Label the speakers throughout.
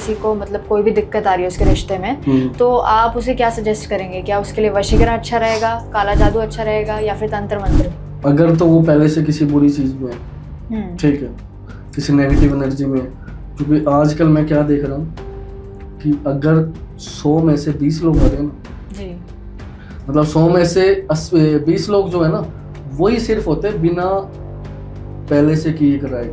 Speaker 1: किसी को मतलब कोई भी दिक्कत आ रही है उसके रिश्ते में, तो आप उसे क्या सजेस्ट करेंगे? क्या उसके लिए वशीकरण अच्छा रहेगा, काला जादू अच्छा रहेगा, या फिर तंत्र मंत्र?
Speaker 2: अगर तो वो पहले से किसी बुरी चीज में है, ठीक है, किसी नेगेटिव एनर्जी में है, क्योंकि आजकल मैं क्या देख रहा हूँ कि अगर 100 में से 20 लोग आ रहे हैं ना
Speaker 1: जी,
Speaker 2: मतलब 100 में से 20 लोग जो है ना वही सिर्फ होते हैं बिना पहले से किए कराए।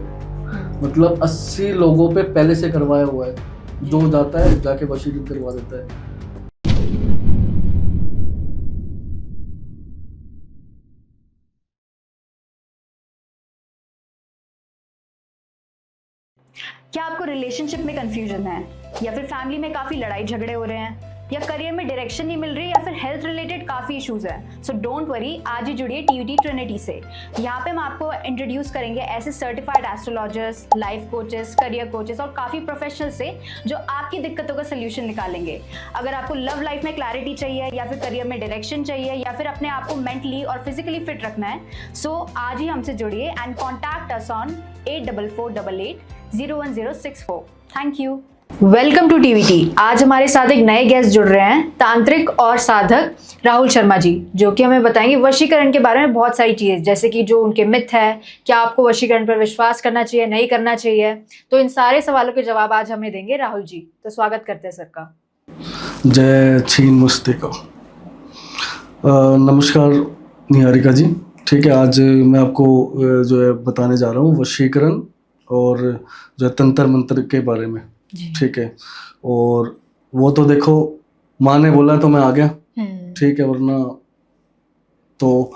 Speaker 2: मतलब 80 लोगों पे पहले से करवाया हुआ है, जो जाता है जाके वशीकरण करवा देता है।
Speaker 1: क्या आपको रिलेशनशिप में कंफ्यूजन है, या फिर फैमिली में काफी लड़ाई झगड़े हो रहे हैं, या करियर में डायरेक्शन नहीं मिल रही, या फिर हेल्थ रिलेटेड काफी इश्यूज है? सो डोंट वरी, आज ही जुड़िए टीवीटी ट्रिनिटी से। यहाँ पे हम आपको इंट्रोड्यूस करेंगे ऐसे certified astrologers, life coaches, career coaches और काफी प्रोफेशनल से जो आपकी दिक्कतों का सोल्यूशन निकालेंगे। अगर आपको लव लाइफ में क्लैरिटी चाहिए, या फिर करियर में डायरेक्शन चाहिए, या फिर अपने आप को मेंटली और फिजिकली फिट रखना है, सो आज ही हमसे जुड़िए and contact us on 8448801064। Thank you. Welcome to TVT. आज हमारे साथ एक नए गेस्ट जुड़ रहे हैं, तांत्रिक और साधक राहुल शर्मा जी, जो कि हमें बताएंगे वशीकरण के बारे में बहुत सारी चीजें, जैसे कि जो उनके मिथ है, क्या आपको वशीकरण पर विश्वास करना चाहिए, नहीं करना चाहिए। तो इन सारे सवालों के जवाब आज हमें देंगे राहुल जी। तो स्वागत करते हैं सर का।
Speaker 2: जय छीन मुस्तिका। नमस्कार निहारिका जी। ठीक है, आज मैं आपको जो है बताने जा रहा हूँ वशीकरण और जो है तंत्र मंत्र के बारे में। ठीक है, और वो तो देखो माँ ने बोला तो मैं आ गया, ठीक है, वरना तो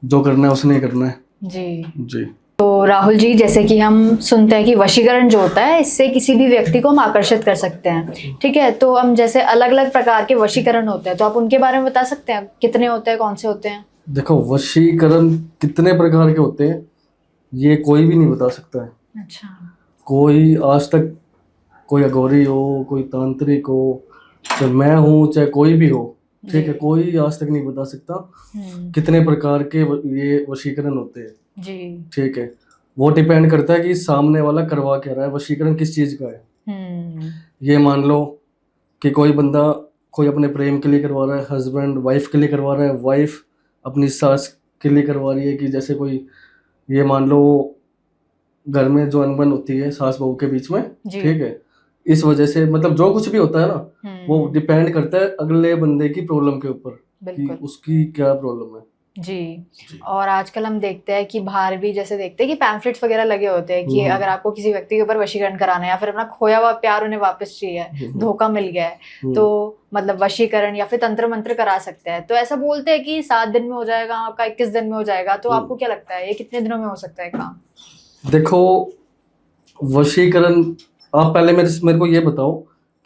Speaker 2: जो करना है उसने ही करना है। जी।
Speaker 1: तो राहुल जी, जैसे कि हम सुनते हैं कि वशीकरण जो होता है, इससे किसी भी व्यक्ति को हम आकर्षित कर सकते हैं, ठीक है। तो हम जैसे अलग अलग प्रकार के वशीकरण होते हैं, तो आप उनके बारे में बता सकते हैं, कितने होते हैं, कौन से होते हैं?
Speaker 2: देखो, वशीकरण कितने प्रकार के होते हैं ये कोई भी नहीं बता सकता है।
Speaker 1: अच्छा।
Speaker 2: कोई आज तक, कोई अघोरी हो, कोई तांत्रिक हो, चाहे मैं हूँ, चाहे कोई भी हो, ठीक है, कोई आज तक नहीं बता सकता कितने प्रकार के ये वशीकरण होते हैं।
Speaker 1: जी।
Speaker 2: ठीक है, वो डिपेंड करता है कि सामने वाला करवा क्या रहा है, वशीकरण किस चीज का है। ये मान लो कि कोई बंदा कोई अपने प्रेम के लिए करवा रहा है, हस्बैंड वाइफ के लिए करवा रहा है, वाइफ अपनी सास के लिए करवा रही है, कि जैसे कोई, ये मान लो घर में जो अनबन होती है सास बहू के बीच में, ठीक है, इस वजह से मतलब जो कुछ भी होता है ना वो डिपेंड करता है अगले बंदे की प्रॉब्लम के ऊपर कि उसकी क्या प्रॉब्लम है।
Speaker 1: जी। और आजकल हम देखते हैं कि बाहर भी जैसे देखते हैं कि पैम्फलेट्स वगैरह लगे होते हैं कि अगर आपको किसी व्यक्ति के ऊपर वशीकरण कराना है, या फिर अपना खोया हुआ प्यार उन्हें वापस चाहिए, धोखा मिल गया है, तो मतलब वशीकरण या फिर तंत्र मंत्र करा सकते हैं। तो ऐसा बोलते हैं कि 7 दिन में हो जाएगा आपका, 21 दिन में हो जाएगा। तो आपको क्या लगता है, ये कितने दिनों में हो सकता है काम?
Speaker 2: देखो, वशीकरण, आप पहले मेरे को ये बताओ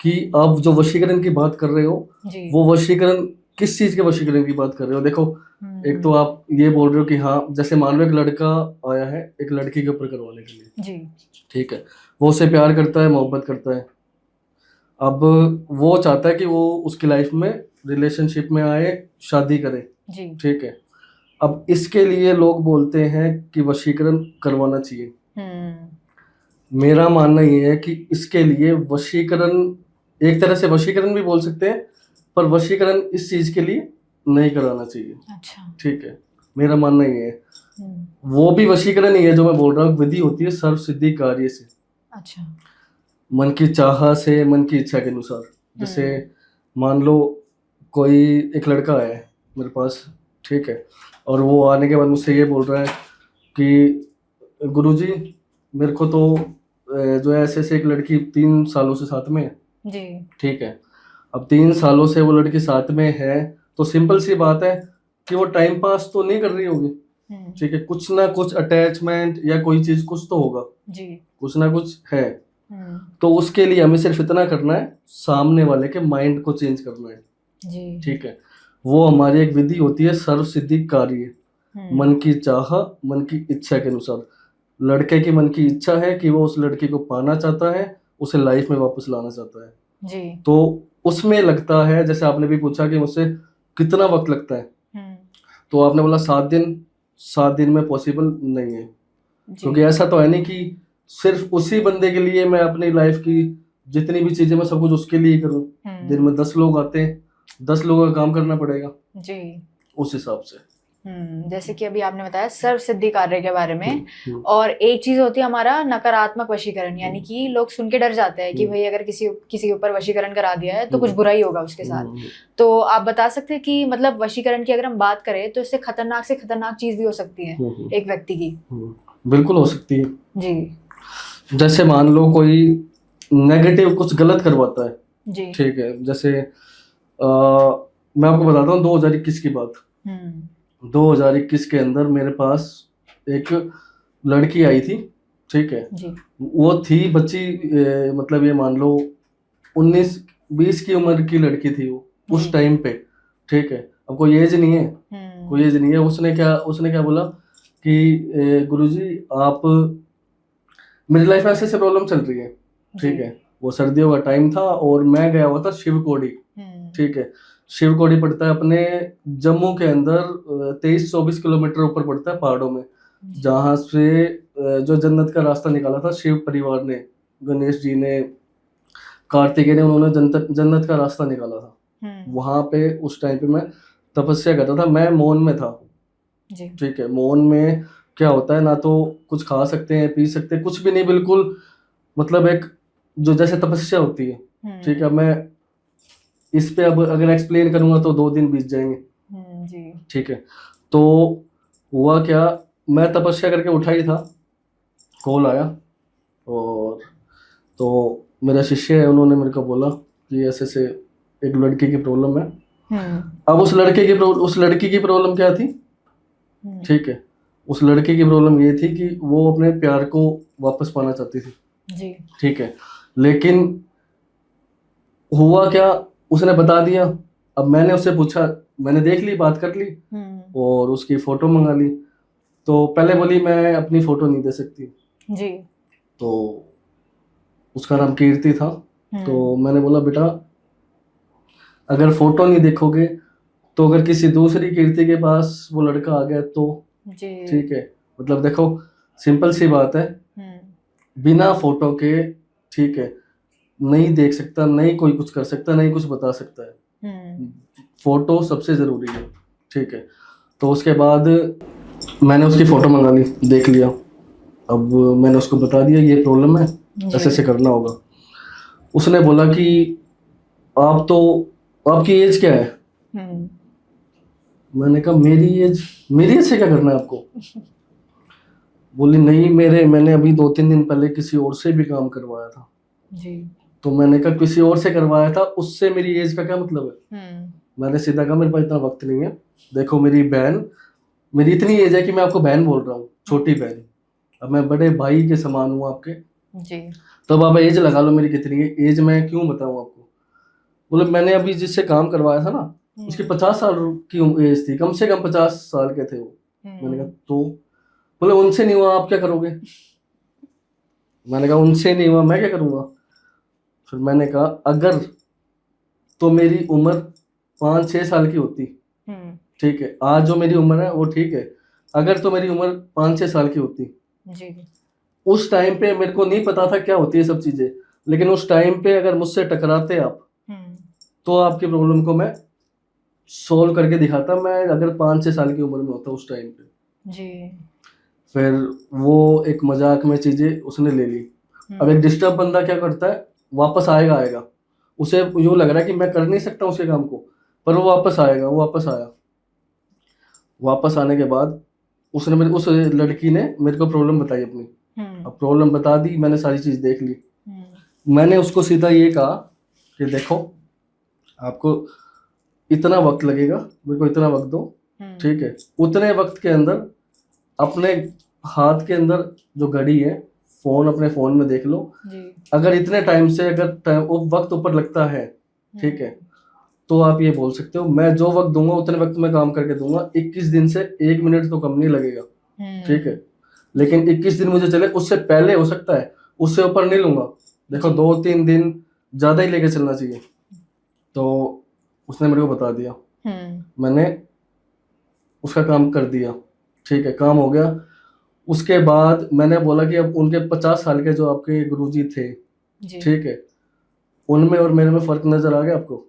Speaker 2: कि आप जो वशीकरण की बात कर रहे हो वो वशीकरण किस चीज के वशीकरण की बात कर रहे हो? देखो, एक तो आप ये बोल रहे हो कि हाँ, जैसे मान लो एक लड़का आया है एक लड़की के ऊपर करवाने के लिए,
Speaker 1: जी,
Speaker 2: ठीक है, वो उससे प्यार करता है, मोहब्बत करता है, अब वो चाहता है कि वो उसकी लाइफ में रिलेशनशिप में आए, शादी करे,
Speaker 1: जी,
Speaker 2: ठीक है। अब इसके लिए लोग बोलते हैं कि वशीकरण करवाना चाहिए। मेरा मानना ये है कि इसके लिए वशीकरण, एक तरह से वशीकरण भी बोल सकते हैं, पर वशीकरण इस चीज के लिए नहीं कराना चाहिए।
Speaker 1: अच्छा।
Speaker 2: ठीक है, मेरा मानना ये है। वो भी वशीकरण ही है जो मैं बोल रहा हूँ, विधि होती है सर्व सिद्धि कार्य से।
Speaker 1: अच्छा।
Speaker 2: मन की चाह से, मन की इच्छा के अनुसार। जैसे मान लो कोई एक लड़का है मेरे पास, ठीक है, और वो आने के बाद मुझसे ये बोल रहा है कि गुरुजी, मेरे को तो जो है ऐसे ऐसे एक लड़की 3 सालों से साथ में है,
Speaker 1: जी,
Speaker 2: ठीक है। अब 3 सालों से वो लड़की साथ में है, तो सिंपल सी बात है कि वो टाइम पास तो नहीं कर रही होगी, ठीक है, कुछ ना कुछ अटैचमेंट या कोई चीज कुछ तो होगा जी, कुछ ना कुछ है। तो उसके लिए हमें सिर्फ इतना करना है, सामने वाले के माइंड को चेंज करना है जी, ठीक है। वो हमारी एक विधि होती है सर्व सिद्धि कार्य। मन की चाह, मन की इच्छा के अनुसार। लड़के की मन की इच्छा है कि वो उस लड़की को पाना चाहता है, उसे लाइफ में वापस लाना चाहता है जी। तो उसमें लगता है, जैसे आपने भी पूछा कि मुझसे कितना वक्त लगता है, तो आपने बोला 7 दिन। 7 दिन में पॉसिबल नहीं है, क्योंकि ऐसा तो है नहीं कि सिर्फ उसी बंदे के लिए मैं अपनी लाइफ की जितनी भी चीजें मैं सब कुछ उसके लिए ही करूँ। दिन में 10 लोग आते हैं, 10 लोगों का काम करना पड़ेगा
Speaker 1: जी।
Speaker 2: उस हिसाब से।
Speaker 1: जैसे कि अभी आपने बताया सर्व सिद्धि कार्य के बारे में,
Speaker 2: हम्म,
Speaker 1: और एक चीज होती है हमारा नकारात्मक वशीकरण, यानी कि लोग सुन के डर जाते हैं कि भाई अगर किसी किसी के ऊपर वशीकरण करा दिया है तो कुछ बुरा ही होगा उसके साथ। तो आप बता सकते हैं कि मतलब वशीकरण की अगर हम बात करें तो इससे खतरनाक से खतरनाक चीज भी हो सकती है एक व्यक्ति की।
Speaker 2: बिल्कुल हो सकती है
Speaker 1: जी
Speaker 2: जैसे मान लो कोई नेगेटिव कुछ गलत करवाता है,
Speaker 1: जी।
Speaker 2: ठीक है। जैसे मैं आपको बताता हूँ 2021 की बात। 2021 के अंदर मेरे पास एक लड़की आई थी, ठीक है।
Speaker 1: जी
Speaker 2: वो थी बच्ची, मतलब ये मान लो 19-20 की उम्र की लड़की थी वो उस टाइम पे, ठीक है। अब कोई एज नहीं है, कोई एज नहीं है। उसने क्या बोला कि गुरुजी आप, मेरी लाइफ में ऐसे ऐसे प्रॉब्लम चल रही है, ठीक है। वो सर्दियों का टाइम था और मैं गया हुआ था शिवकोड़ी, ठीक है। शिवकोड़ी पड़ता है अपने जम्मू के अंदर 23-24 किलोमीटर ऊपर पड़ता है पहाड़ों में, जहाँ से जो जन्नत का रास्ता निकाला था शिव परिवार ने, गणेश जी ने, कार्तिकेय ने, उन्होंने जन्नत का रास्ता निकाला था। वहां पे उस टाइम पे मैं तपस्या करता था, मैं मौन में था, ठीक है। मौन में क्या होता है, ना तो कुछ खा सकते हैं, पी सकते हैं, कुछ भी नहीं, बिल्कुल मतलब एक जो जैसे तपस्या होती है, ठीक है। मैं इस पे अब अगर एक्सप्लेन करूंगा तो 2 दिन बीत जाएंगे,
Speaker 1: जी।
Speaker 2: ठीक है। तो हुआ क्या, मैं तपस्या करके उठा ही था, कॉल आया, और तो मेरा शिष्य है, उन्होंने मेरे को बोला कि ऐसे से एक लड़की की प्रॉब्लम है। अब उस लड़की की प्रॉब्लम क्या थी, ठीक है। उस लड़की की प्रॉब्लम ये थी कि वो अपने प्यार को वापस पाना चाहती थी
Speaker 1: जी,
Speaker 2: ठीक है। लेकिन हुआ क्या, उसने बता दिया। अब मैंने उससे पूछा, मैंने देख ली, बात कर ली और उसकी फोटो मंगा ली। तो पहले बोली मैं अपनी फोटो नहीं दे सकती
Speaker 1: जी।
Speaker 2: तो उसका नाम कीर्ति था। तो मैंने बोला बेटा अगर फोटो नहीं देखोगे तो अगर किसी दूसरी कीर्ति के पास वो लड़का आ गया तो, ठीक है। मतलब देखो सिंपल सी बात है, बिना फोटो के, ठीक है, नहीं देख सकता, नहीं कोई कुछ कर सकता, नहीं कुछ बता सकता है। फोटो सबसे जरूरी है, ठीक है। तो उसके बाद मैंने उसकी फोटो मंगा ली, देख लिया। अब मैंने उसको बता दिया ये प्रॉब्लम है, ऐसे ऐसे करना होगा। उसने बोला कि आप तो, आपकी एज क्या है? मैंने कहा मेरी एज से क्या करना है आपको? बोली नहीं मैंने अभी 2-3 दिन पहले किसी और से भी काम करवाया था
Speaker 1: जी।
Speaker 2: तो मैंने कहा किसी और से करवाया था, उससे मेरी एज का क्या मतलब है? मैंने सीधा कहा मेरे पास इतना वक्त नहीं है। देखो मेरी बहन, मेरी इतनी एज है कि मैं आपको बहन बोल रहा हूँ, छोटी बहन। अब मैं बड़े भाई के समान हूँ आपके
Speaker 1: जी।
Speaker 2: तो अब आप एज लगा लो मेरी कितनी है, एज मैं क्यों बताऊँ आपको। बोले मैंने अभी जिससे काम करवाया था ना उसकी 50 साल की एज थी, कम से कम 50 साल के थे वो। मैंने कहा तो, बोले उनसे नहीं हुआ आप क्या करोगे? मैंने कहा उनसे नहीं हुआ मैं क्या करूँगा? फिर मैंने कहा अगर तो मेरी उम्र 5-6 साल की होती, ठीक है, आज जो मेरी उम्र है वो ठीक है, अगर तो मेरी उम्र 5-6 साल की होती
Speaker 1: जी।
Speaker 2: उस टाइम पे मेरे को नहीं पता था क्या होती है सब चीजें, लेकिन उस टाइम पे अगर मुझसे टकराते आप तो आपकी प्रॉब्लम को मैं सोल्व करके दिखाता, मैं अगर 5-6 साल की उम्र में होता उस टाइम पे
Speaker 1: जी।
Speaker 2: फिर वो एक मजाक में चीजें उसने ले ली। अब एक डिस्टर्ब बंदा क्या करता है, वापस आएगा, उसे यूं लग रहा है कि मैं कर नहीं सकता उसके काम को, पर वो वापस आएगा। वो वापस आया, वापस आने के बाद उसने उस लड़की ने मेरे को प्रॉब्लम बताई अपनी। अब प्रॉब्लम बता दी, मैंने सारी चीज देख ली। मैंने उसको सीधा ये कहा कि देखो आपको इतना वक्त लगेगा, मेरे को इतना वक्त दो, ठीक है। उतने वक्त के अंदर अपने हाथ के अंदर जो घड़ी है, फोन अपने फोन में देख लो जी। अगर इतने टाइम से अगर वो वक्त ऊपर लगता है, ठीक है, तो आप ये बोल सकते हो मैं जो वक्त दूंगा उतने वक्त में काम करके दूंगा, 21 दिन से 1 मिनट तो कम नहीं लगेगा, ठीक है। लेकिन 21 दिन मुझे चले, उससे पहले हो सकता है, उससे ऊपर नहीं लूंगा। देखो 2-3 दिन ज्यादा ही लेके चलना चाहिए। तो उसने मेरे को बता दिया, मैंने उसका काम कर दिया, ठीक है, काम हो गया। उसके बाद मैंने बोला कि अब उनके 50 साल के जो आपके गुरुजी थे, ठीक है, उनमें और मेरे में फर्क नजर आ गया आपको?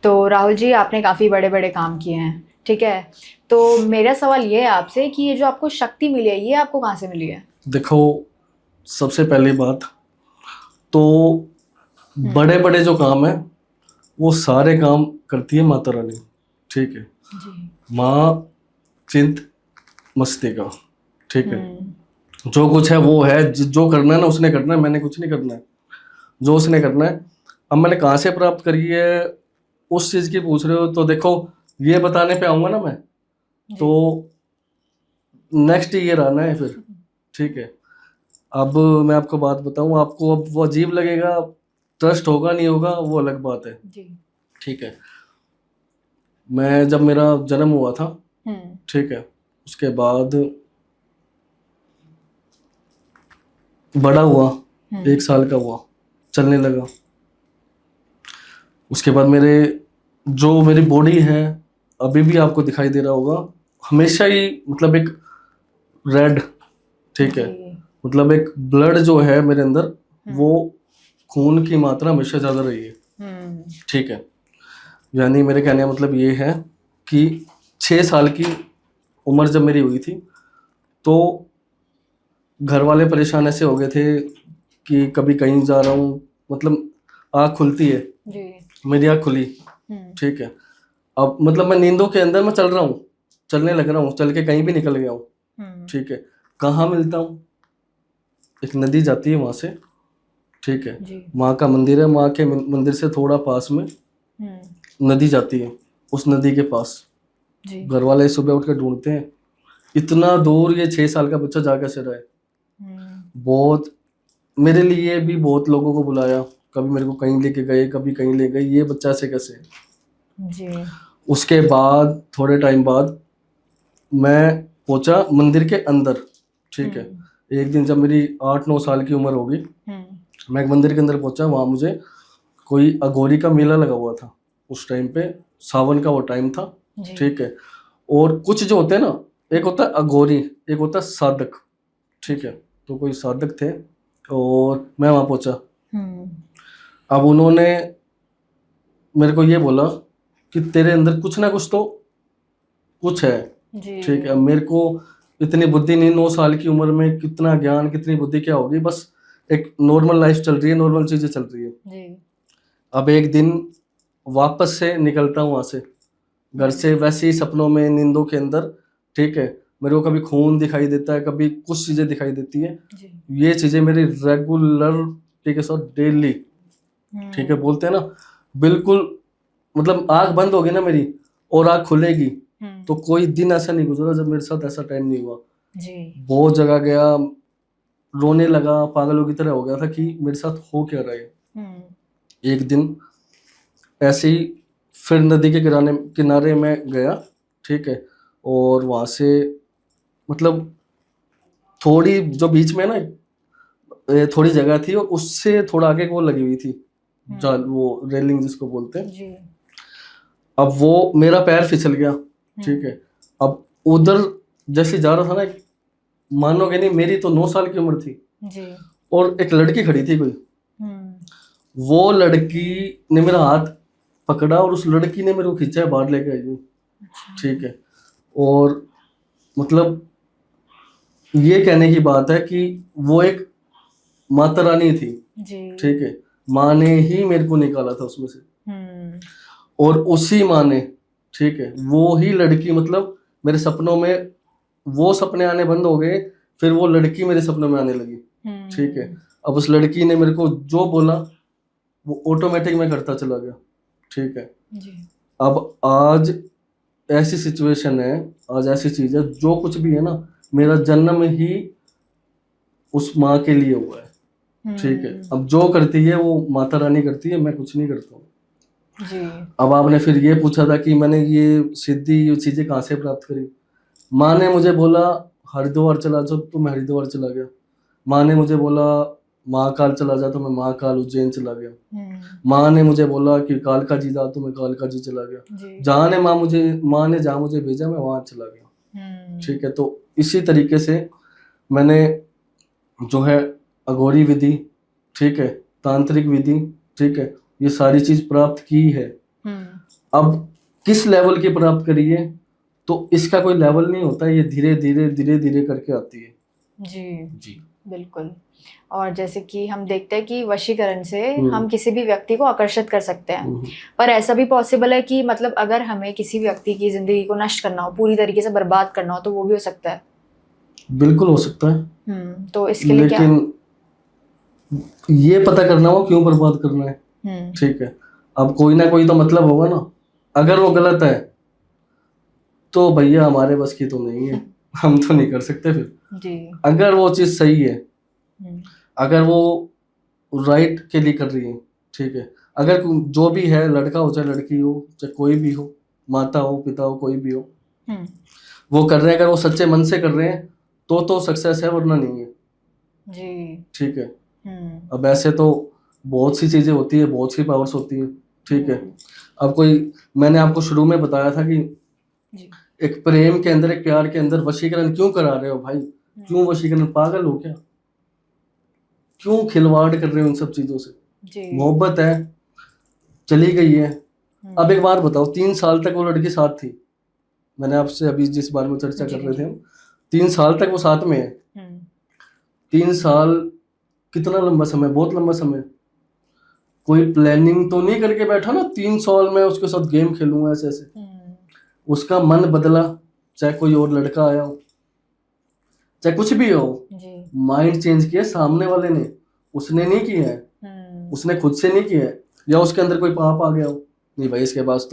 Speaker 1: तो राहुल जी, आपने काफ़ी बड़े बड़े काम किए हैं, ठीक है। तो मेरा सवाल ये है आपसे कि ये जो आपको शक्ति मिली है, ये आपको कहाँ से मिली है?
Speaker 2: देखो, सबसे पहली बात तो बड़े बड़े जो काम है वो सारे काम करती है माता रानी, ठीक है।
Speaker 1: जी।
Speaker 2: माँ चिंत मस्तिका, ठीक है। जो कुछ है वो है, जो करना है ना उसने करना है, मैंने कुछ नहीं करना है, जो उसने करना है। अब मैंने कहाँ से प्राप्त करी है उस चीज की पूछ रहे हो, तो देखो ये बताने पे आऊंगा ना मैं, तो नेक्स्ट ईयर आना है फिर, ठीक है। अब मैं आपको बात बताऊं, आपको अब वो अजीब लगेगा, ट्रस्ट होगा नहीं होगा वो अलग बात है,
Speaker 1: जी।
Speaker 2: ठीक है। मैं जब मेरा जन्म हुआ था, ठीक है, उसके बाद बड़ा हुआ, 1 साल का हुआ, चलने लगा। उसके बाद जो मेरी बॉडी है अभी भी आपको दिखाई दे रहा होगा, हमेशा ही मतलब एक रेड, ठीक है, मतलब एक ब्लड जो है मेरे अंदर, वो खून की मात्रा हमेशा ज्यादा रही है, ठीक है। यानी मेरे कहने का मतलब ये है कि 6 साल की उम्र जब मेरी हुई थी तो घर वाले परेशान ऐसे हो गए थे कि कभी कहीं जा रहा हूँ, मतलब आँख खुलती है
Speaker 1: जी।
Speaker 2: मेरी, आँख खुली, ठीक है। अब मतलब मैं नींदों के अंदर मैं चल रहा हूँ, चलने लग रहा हूँ, चल के कहीं भी निकल गया हूँ, ठीक है। कहाँ मिलता हूँ? एक नदी जाती है वहां से, ठीक है, माँ का मंदिर है, माँ के मंदिर से थोड़ा पास में नदी जाती है, उस नदी के पास घर वाले सुबह उठ कर ढूंढते हैं, इतना दूर ये 6 साल का बच्चा जा कैसे रहा है। बहुत मेरे लिए भी बहुत लोगों को बुलाया, कभी मेरे को कहीं लेके गए, कभी कहीं ले गए, ये बच्चा से कैसे जी। उसके बाद थोड़े टाइम बाद मैं पहुंचा मंदिर के अंदर, ठीक है। एक दिन जब मेरी 8-9 साल की उम्र होगी, मैं एक मंदिर के अंदर पहुंचा, वहां मुझे कोई अघोरी का मेला लगा हुआ था, उस टाइम पे सावन का वो टाइम था, ठीक है। और कुछ जो होते हैं ना, एक होता है अघोरी, एक होता है साधक, ठीक है। तो कोई साधक थे और मैं वहां पहुंचा। अब उन्होंने मेरे को ये बोला कि तेरे अंदर कुछ ना कुछ तो कुछ है, ठीक है। अब मेरे को इतनी बुद्धि नहीं, 9 साल की उम्र में कितना ज्ञान कितनी बुद्धि क्या होगी, बस एक नॉर्मल लाइफ चल रही है, नॉर्मल चीजें चल रही है जी। अब एक दिन वापस से निकलता हूँ वहां से, घर से, वैसे ही सपनों में, नींदों के अंदर, ठीक है। मेरे को कभी खून दिखाई देता है, कभी कुछ चीजें दिखाई देती है, ये चीजें मेरी रेगुलर, ठीक है सर, डेली, ठीक है, बोलते हैं ना बिल्कुल, मतलब आंख बंद होगी ना मेरी और आंख खुलेगी, तो कोई दिन ऐसा नहीं गुजरा जब मेरे साथ ऐसा टाइम नहीं हुआ जी। बहुत जगह गया, रोने लगा, पागलों की तरह हो गया था कि मेरे साथ हो क्या रहा है। एक दिन ऐसे ही फिर नदी के किनारे में गया, ठीक है। और वहां से मतलब थोड़ी जो बीच में ना थोड़ी जगह थी, और उससे थोड़ा आगे वो लगी हुई थी जाल, वो रेलिंग जिसको बोलते हैं जी। अब वो मेरा पैर फिसल गया, ठीक है। अब उधर जैसे जा रहा था ना, मानोगे नहीं, मेरी तो 9 साल की उम्र थी जी। और एक लड़की खड़ी थी कोई, वो लड़की ने मेरा हाथ पकड़ा और उस लड़की ने मेरे को खींचा है, बाहर लेके आई, ठीक है। और मतलब ये कहने की बात है कि वो एक माता रानी थी जी, ठीक है। माँ ने ही मेरे को निकाला था उसमें से, और उसी माँ ने, ठीक है, वो ही लड़की, मतलब मेरे सपनों में वो सपने आने बंद हो गए, फिर वो लड़की मेरे सपनों में आने लगी, ठीक है। अब उस लड़की ने मेरे को जो बोला वो ऑटोमेटिक मैं करता चला गया, ठीक है जी। अब आज ऐसी सिचुएशन है, आज ऐसी चीज है, जो कुछ भी है ना, मेरा जन्म ही उस माँ के लिए हुआ है, ठीक है। अब जो करती है वो माता रानी करती है, मैं कुछ नहीं करता हूँ जी। अब आपने फिर ये पूछा था कि मैंने ये सिद्धि, ये चीजें कहाँ से प्राप्त करी। माँ ने मुझे बोला हरिद्वार चला जाओ, तो मैं हरिद्वार चला गया। माँ ने मुझे बोला महाकाल चला जा, तो मैं महाकाल उज्जैन चला गया। माँ ने मुझे बोला कि कालका जी जा, तो मैं कालका जी चला गया। जहाँ ने माँ ने जहाँ मुझे भेजा मैं वहां चला गया, ठीक है। तो इसी तरीके से मैंने जो है अघोरी विधि, ठीक है, तांत्रिक विधि, ठीक है, ये सारी चीज प्राप्त की है। अब किस लेवल की प्राप्त करी है, तो इसका कोई लेवल नहीं होता, ये धीरे धीरे करके आती है।
Speaker 1: जी बिल्कुल। और जैसे कि हम देखते हैं कि वशीकरण से हम किसी भी व्यक्ति को आकर्षित कर सकते हैं, पर ऐसा भी पॉसिबल है कि मतलब अगर हमें किसी व्यक्ति की जिंदगी को नष्ट करना हो, पूरी तरीके से बर्बाद करना हो, तो वो भी हो सकता है।
Speaker 2: बिल्कुल हो सकता है।
Speaker 1: तो इसके लिए क्या,
Speaker 2: लेकिन ये पता करना हो क्यों बर्बाद करना है। ठीक है, अब कोई ना कोई तो मतलब होगा ना। अगर वो गलत है तो भैया हमारे बस की तो नहीं है, हम तो नहीं कर सकते फिर
Speaker 1: जी।
Speaker 2: अगर वो चीज सही है, अगर वो राइट के लिए कर रही है, ठीक है, अगर जो भी है, लड़का हो चाहे लड़की हो, चाहे कोई भी हो, माता हो पिता हो कोई भी हो, वो कर रहे हैं, अगर वो सच्चे मन से कर रहे हैं तो सक्सेस है, वरना नहीं है।
Speaker 1: जी।
Speaker 2: ठीक है। अब ऐसे तो बहुत सी चीजें होती है, बहुत सी पावर्स होती है। ठीक है, अब कोई, मैंने आपको शुरू में बताया था कि एक प्रेम के अंदर, एक प्यार के अंदर वशीकरण क्यों करा रहे हो भाई? क्यों वशीकरण? पागल हो क्या? क्यों खिलवाड़ कर रहे हो इन सब चीजों से? मोहब्बत है, चली गई है। अब एक बात बताओ, 3 साल तक वो लड़की साथ थी, मैंने आपसे अभी जिस बारे में चर्चा कर रहे थे हम, 3 साल तक वो साथ में है। 3 साल कितना लंबा समय, बहुत लंबा समय। कोई प्लानिंग तो नहीं करके बैठा ना 3 साल में उसके साथ गेम खेलूंगा ऐसे ऐसे। उसका मन बदला, चाहे कोई और लड़का आया हो, चाहे कुछ भी हो, माइंड चेंज किया सामने वाले ने, उसने नहीं किया है, उसने खुद से नहीं किया है। या उसके अंदर कोई पाप आ गया हो, नहीं भाई इसके पास